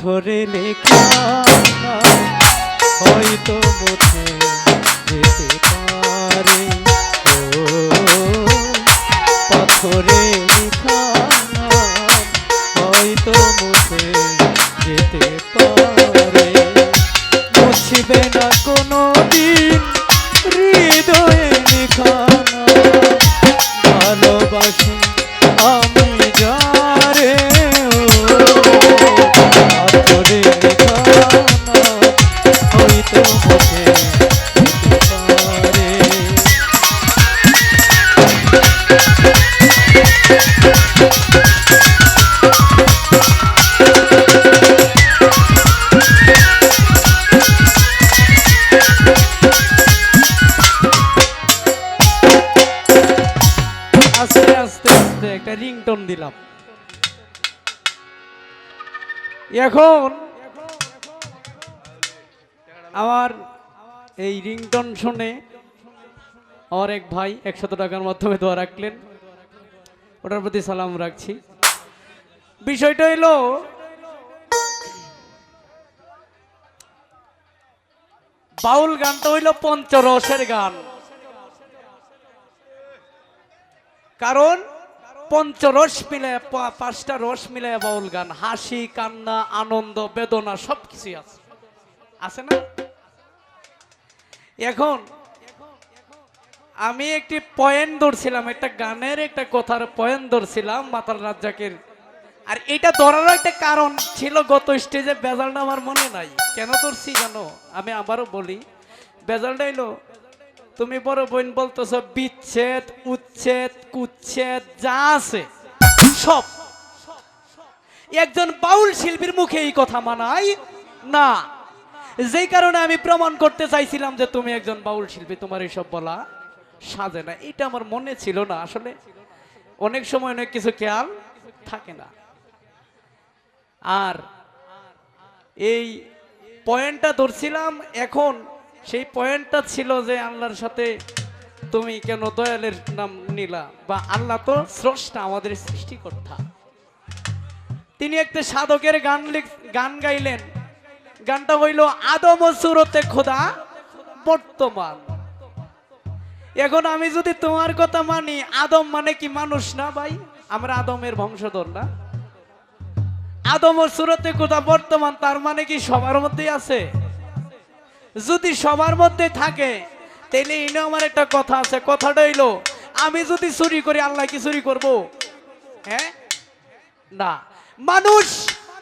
পাথরে লেখা হয়তো মুছে যেতে পারে। ও পাথরে লেখা হয়তো মুছে যেতে পারে। মুছবে না কোনো দিন হৃদয়ে লেখা ভালোবাসি আমি যারে। পাথরে লেখা হয়তো মুছে যেতে পারে। আস্তে আস্তে আস্তে একটা রিংটোন দিলাম। এখন আমার এই রিংটোন শুনে আমার এক ভাই 100 টাকার মাধ্যমে দোয়া রাখলেন, ওটার প্রতি সালাম রাখছি। বিষয়টা হইলো বাউল গানটা হইলো পঞ্চরসের গান। কারণ পঞ্চরস মিলে, 5টা রস মিলে বাউল গান। হাসি, কান্না, আনন্দ, বেদনা সবকিছু আছে, আছে না? এখন আমি একটি পয়েন্ট ধরছিলাম, একটা গানের একটা কথার পয়েন্ট ধরছিলাম মাতাল রাজ্জাকের। আর এটা ধরারও একটা কারণ ছিল, গত স্টেজে বেজালটা আমার মনে নাই কেন ধরছি জানো? আমি আবারও বলি, বেজালটা এলো তুমি বড় বোন বলতেছ বিচ্ছেদ, উচ্ছেদ, কুচ্ছেদ যা আছে সব। একজন বাউল শিল্পীর মুখে এই কথা মানায় না। যেই কারণে আমি প্রমাণ করতে চাইছিলাম যে তুমি একজন বাউল শিল্পী, তোমার এইসব বলা সাজে না। এটা আমার মনে ছিল না, আসলে অনেক সময় অনেক কিছু খেয়াল থাকে না। আর এই পয়েন্টটা ধরছিলাম, এখন সেই পয়েন্টটা ছিল যে আল্লাহর সাথে তুমি কেন দয়ালের নাম নিলা, বা আল্লাহ তো স্রষ্টা, আমাদের সৃষ্টিকর্তা। তিনি একটা সাধকের গান গাইলেন। গানটা হইল আদম সুরতে খোদা বর্তমান। এখন আমি যদি তোমার কথা মানি, আদম মানে কি মানুষ না ভাই? আমরা আদমের বংশধর না? আদম সুরতে খোদা বর্তমান, তার মানে কি সবার মধ্যেই আছে? যদি সবার মধ্যে থাকে তাহলে ইনো আমার একটা কথা আছে, কথাটা হইলো আমি যদি চুরি করি আল্লাহ কি চুরি করব? হ্যাঁ না। মানুষ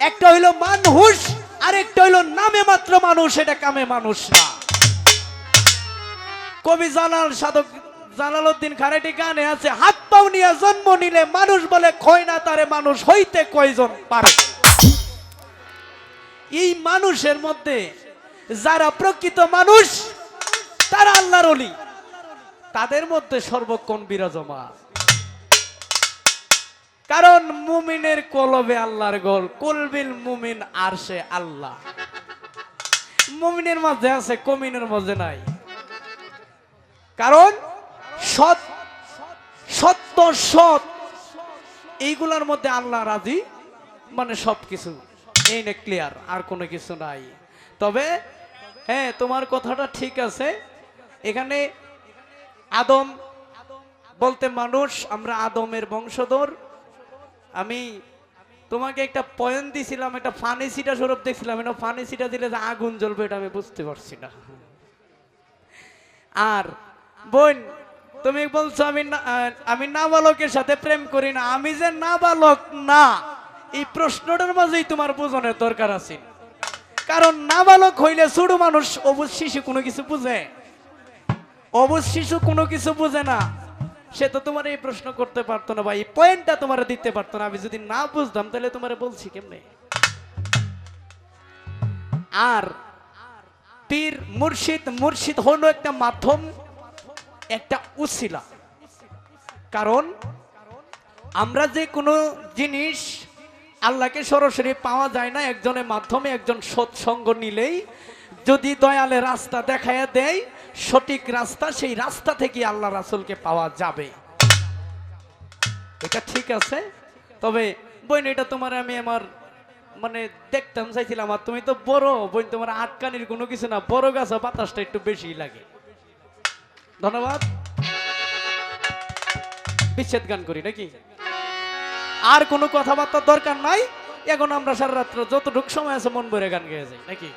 একটা হইলো মানুষ, আর একটা হইলো নামে মাত্র মানুষ, এটা কামে মানুষ না। কবি সাধক জালালউদ্দিন খারাটি গানে আছে, হাত পাও নিয়ে জন্ম নিলে মানুষ বলে খয় না তারে মানুষ হইতে কয়জন পারে। এই মানুষের মধ্যে যারা প্রকৃত মানুষ তারা আল্লাহর ওলি, তাদের মধ্যে সর্বক্ষণ বিরাজমান। কারণ মুমিনের কলবে আল্লাহর গোল, কলবিল মুমিন আরশে আল্লাহ। মুমিনের মাঝে আছে, কমিনের মাঝে নাই। কারণ সৎ, সত্য, সৎ এইগুলার মধ্যে আল্লাহ রাজি, মানে সবকিছু এই নে ক্লিয়ার, আর কোনো কিছু নাই। তবে হ্যাঁ, তোমার কথাটা ঠিক আছে। এখানে আদম বলতে মানুষ, আমরা আদমের বংশধর। আমি তোমাকে একটা পয়েন্ট দিছিলাম, একটা ফানি সিটা স্বরূপ দেখছিলাম, এটা ফানি সিটা দিলে যে আগুন জ্বলবে এটা আমি বুঝতে পারছি না। আর বোন তুমি বলছো আমি নাবালকের সাথে প্রেম করি না। আমি যে নাবালক না, এই প্রশ্নটার মাঝেই তোমার বোঝানোর দরকার আছে। কারণ নাবালক হইলে ছোট মানুষ, অবুঝ শিশু কোনো কিছু বুঝে? অবুঝ শিশু কোনো কিছু বুঝে না। সে তো তোমার এই প্রশ্ন করতে পারতো না, বা এই পয়েন্টটা তোমার দিতে পারতো না। আমি যদি না বুঝতাম তাহলে তোমার বলছি কেমনে? আর পীর মুর্শিদ, মুর্শিদ হলো একটা মাধ্যম, একটা উসিলা। কারণ আমরা যে কোনো জিনিস আল্লাহকে সরাসরি পাওয়া যায় না, একজনের মাধ্যমে, একজন সৎসঙ্গ নিলেই যদি দয়ালে রাস্তা দেখায়া দেয়, সঠিক রাস্তা, সেই রাস্তা থেকে আল্লাহ রাসূলকে পাওয়া যাবে। এটা ঠিক আছে। তবে বোন, এটা তোমার আমি আমার মানে দেখতাম চাইছিলাম, আর তুমি তো বড় বোন, তোমার আটকানির কোনো কিছু না, বড় গাছ বাতাসটা একটু বেশি লাগে। ধন্যবাদ। বিচ্ছেদ গান করি নাকি? আর কোনো কথাবার্তার দরকার নাই, এখন আমরা সারা রাত্র যতটুকু সময় আছে মন ভরে গান গেয়ে যাই নাকি?